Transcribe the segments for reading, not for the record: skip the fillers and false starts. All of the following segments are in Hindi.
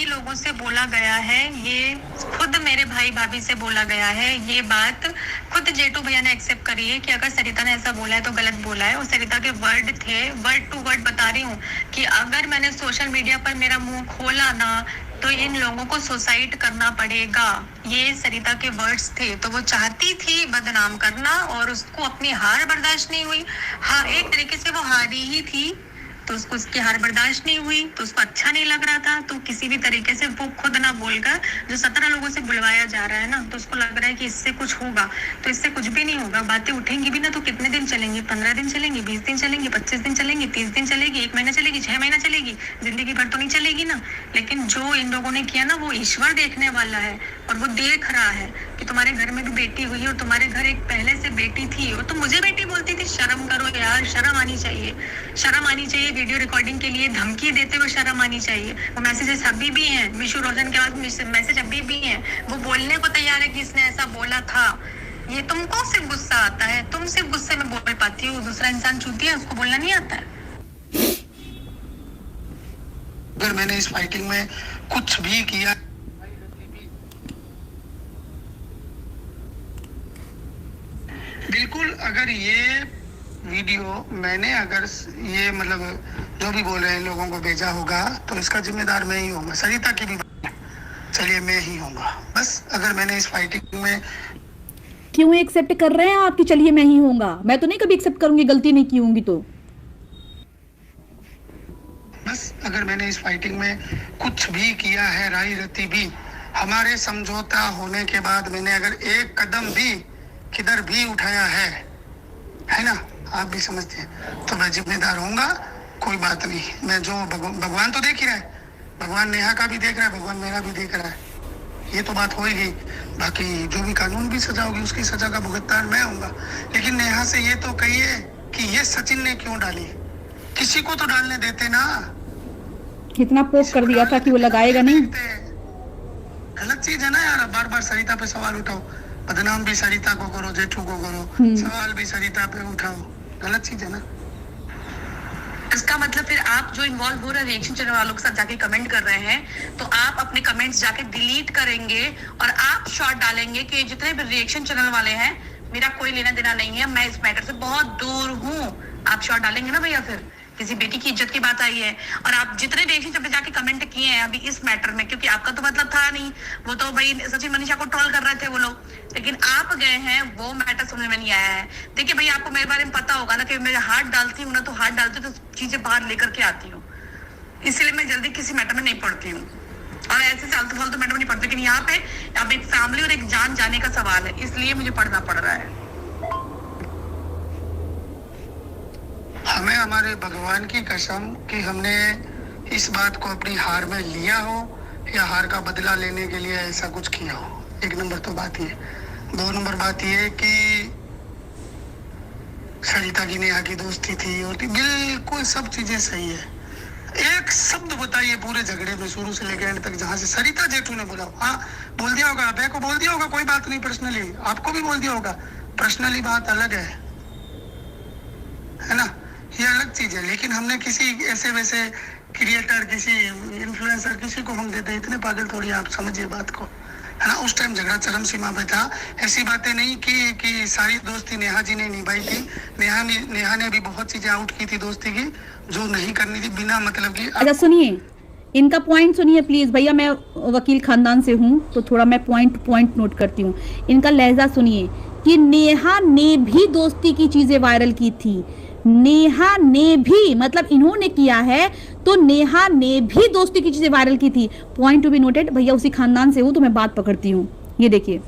कई लोगों से बोला गया है, ये खुद मेरे भाई भाभी से बोला गया है, ये बात खुद जेठू भैया ने एक्सेप्ट करी है कि अगर सरिता ने ऐसा बोला है तो गलत बोला है। और सरिता के वर्ड थे, वर्ड टू वर्ड बता रही हूँ कि अगर मैंने सोशल मीडिया पर मेरा मुंह खोला ना तो इन लोगों को सुसाइड करना पड़ेगा। ये सरिता के वर्ड्स थे। तो वो चाहती थी बदनाम करना और उसको अपनी हार बर्दाश्त नहीं हुई। हाँ, एक तरीके से वो हारी ही थी, तो उसको उसकी हार बर्दाश्त नहीं हुई, तो उसको अच्छा नहीं लग रहा था। तो किसी भी तरीके से वो खुद ना बोलकर जो 17 लोगों से बुलवाया जा रहा है ना, तो उसको लग रहा है कि इससे कुछ होगा। तो इससे कुछ भी नहीं होगा। बातें उठेंगी भी ना तो कितने दिन चलेंगी? 15 दिन चलेंगी, 20 दिन चलेंगी, 25 दिन चलेंगी, 30 दिन चलेगी, 1 महीना चलेगी, 6 महीना चलेगी, जिंदगी भर तो नहीं चलेगी ना। लेकिन जो इन लोगों ने किया ना, वो ईश्वर देखने वाला है और वो देख रहा है कि तुम्हारे घर में भी बेटी हुई और तुम्हारे घर एक पहले से बेटी थी और तुम मुझे बेटी बोलती थी। शर्म करो यार, शर्म आनी चाहिए, शर्म आनी चाहिए। वीडियो रिकॉर्डिंग के लिए धमकी देते हुए शर्म आनी चाहिए। वो मैसेजेस अभी भी हैं, विशु रोशन के बाद मैसेज अभी भी हैं। वो बोलने को तैयार है कि इसने ऐसा बोला था। ये तुमको सिर्फ गुस्सा आता है, तुम सिर्फ गुस्से में बोल पाती हो। दूसरा इंसान चूती है, उसको बोलना नहीं आता है। अगर मैंने इस फाइटिंग में कुछ भी किया, बिल्कुल, अगर ये वीडियो मैंने अगर ये मतलब जो भी बोल रहे हैं लोगों को भेजा होगा तो इसका जिम्मेदार मैं ही होऊंगा। सरिता की भी चलिए मैं ही होऊंगा। बस अगर मैंने इस फाइटिंग में क्यों एक्सेप्ट कर रहे हैं आप कि चलिए मैं ही होऊंगा? मैं तो नहीं कभी एक्सेप्ट करूंगी गलती नहीं की होंगी तो। बस अगर मैंने इस फाइटिंग में कुछ भी किया है, राई रती भी, हमारे समझौता होने के बाद मैंने अगर एक कदम भी किधर भी उठाया है ना, आप भी समझते हैं, तो मैं जिम्मेदार होऊंगा। कोई बात नहीं, मैं जो भगवान तो देख ही रहा है, भगवान नेहा का भी देख रहा है, भगवान मेरा भी देख रहा है। ये तो बात हो ही गई। बाकी जो भी कानून भी सजा होगी उसकी सजा का भुगतान मैं होऊंगा। लेकिन नेहा से ये तो कहिए कि ये सचिन ने क्यों डाली? किसी को तो डालने देते ना। कितना पोस्ट कर दिया था कि वो लगाएगा नहीं। गलत चीज है ना यार। बार बार सरिता पे सवाल उठाओ, बदनाम भी सरिता को करो, जेठू को करो, सवाल भी सरिता पे उठाओ, गलत चीज है ना। इसका मतलब फिर आप जो इन्वॉल्व हो रहे हैं रिएक्शन चैनल वालों के साथ जाके कमेंट कर रहे हैं, तो आप अपने कमेंट्स जाके डिलीट करेंगे और आप शॉर्ट डालेंगे कि जितने भी रिएक्शन चैनल वाले हैं मेरा कोई लेना देना नहीं है, मैं इस मैटर से बहुत दूर हूँ। आप शॉर्ट डालेंगे ना भैया? फिर किसी बेटी की इज्जत की बात आई है और आप जितने रिएक्शन पे जाके कमेंट किए हैं अभी इस मैटर में, क्योंकि आपका तो मतलब था नहीं, वो तो भाई सचिन मनीषा को ट्रोल कर रहे थे वो लोग, लेकिन आप गए हैं, वो मैटर समझ में नहीं आया है। देखिए भैया, आपको मेरे बारे में पता होगा ना कि मैं हाथ डालती हूँ ना, तो हाथ डालती हूँ तो चीजें बाहर लेकर के आती हूँ, इसलिए मैं जल्दी किसी मैटर में नहीं पड़ती हूँ और ऐसे फालतू फालतू मैटर में नहीं पड़ती। लेकिन यहाँ पे अब एक फैमिली और एक जान जाने का सवाल है, इसलिए मुझे पढ़ना पड़ रहा है। हमें हमारे भगवान की कसम कि हमने इस बात को अपनी हार में लिया हो या हार का बदला लेने के लिए ऐसा कुछ किया हो। एक नंबर तो बात ये। 2 नंबर बात ये कि सरिता की नेहा की दोस्ती थी और बिल्कुल सब चीजें सही है। एक शब्द बताइए पूरे झगड़े में शुरू से लेकर एंड तक जहां से सरिता जेठू ने बोला। हाँ, बोल दिया होगा, अभय को बोल दिया होगा, कोई बात नहीं, पर्सनली आपको भी बोल दिया होगा। पर्सनली बात अलग है ना, ये अलग चीज है। लेकिन हमने किसी ऐसे वैसे क्रिएटर, किसी इन्फ्लुएंसर, किसी को हम देते, इतने पागल थोड़ी, आप समझिए बात को, है ना। उस टाइम झगड़ा चरम सीमा पे था। ऐसी बातें नहीं कि सारी दोस्ती नेहा जी ने निभाई थी। नेहा ने भी बहुत चीजें आउट की थी दोस्ती की, जो नहीं करनी थी बिना मतलब की। अच्छा सुनिए, इनका पॉइंट सुनिए प्लीज भैया। मैं वकील खानदान से हूँ तो थोड़ा मैं पॉइंट नोट करती हूँ। इनका लहजा सुनिए कि नेहा ने भी दोस्ती की चीजें वायरल की थी। नेहा ने भी, मतलब इन्होंने किया है तो नेहा ने भी दोस्ती की चीजें वायरल की थी। Point to be noted. भैया उसी खानदान से हूँ तो मैं बात पकड़ती हूँ। ये देखिए,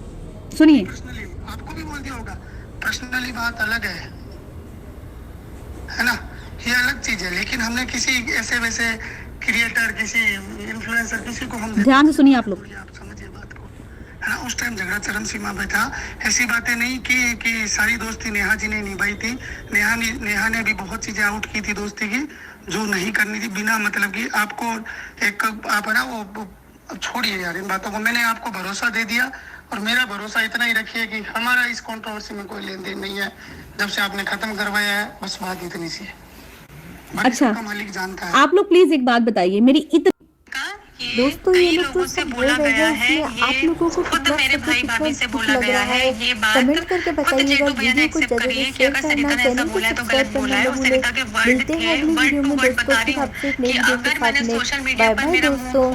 सुनिए। पर्सनली आपको भी बोल दिया होगा, पर्सनली बात अलग है ना, ये अलग चीज है। लेकिन हमने किसी ऐसे वैसे क्रिएटर, किसी इन्फ्लुएंसर, किसी को हम ध्यान से सुनिए आप लोग, आप समझिए बात को, है ना। उस टाइम झगड़ा चरम सीमा पे था। ऐसी बातें नहीं कि सारी दोस्ती नेहा जी ने निभाई थी। नेहा ने भी बहुत चीजें आउट की थी दोस्ती की, जो नहीं करनी थी बिना मतलब की। आपको एक आप है ना वो छोड़िए यार इन बातों को। मैंने आपको भरोसा दे दिया और मेरा भरोसा इतना ही रखिए कि हमारा इस कंट्रोवर्सी में कोई लेन देन नहीं है। जब से आपने खत्म करवाया है, बस बात इतनी सी है। अच्छा मालिक जानता है। आप लोग प्लीज एक बात बताइए मेरी कि दोस्तों ये कई लोग तो लोगों से सब बोल बोला रहे गया हैं, है, इसमें आप ये लोगों को खुद कितना मेरे सब भाई कितना भाभी से दुख बोला लग गया रहा है, है। ये बात कमेंट करके खुद बताइएगा, जेठू भैया ने वीडियो को एक्सेप्ट ज़्यादा करी है से कि शेयर अगर करना, सरिता ने ऐसा चैनल को बोला है तो सब्सक्राइब गलत करना बोला है। न और भूले। सरिता के वर्ड मिलते हैं थे, अगली वर्ड वीडियो टू में वर्ड दोस्तों, बता रही फिर हूँ आपसे एक नई कि वीडियो के अगर साथ मैंने में। सोशल मीडिया बाय पर बाय मेरा मुंह दोस्तों।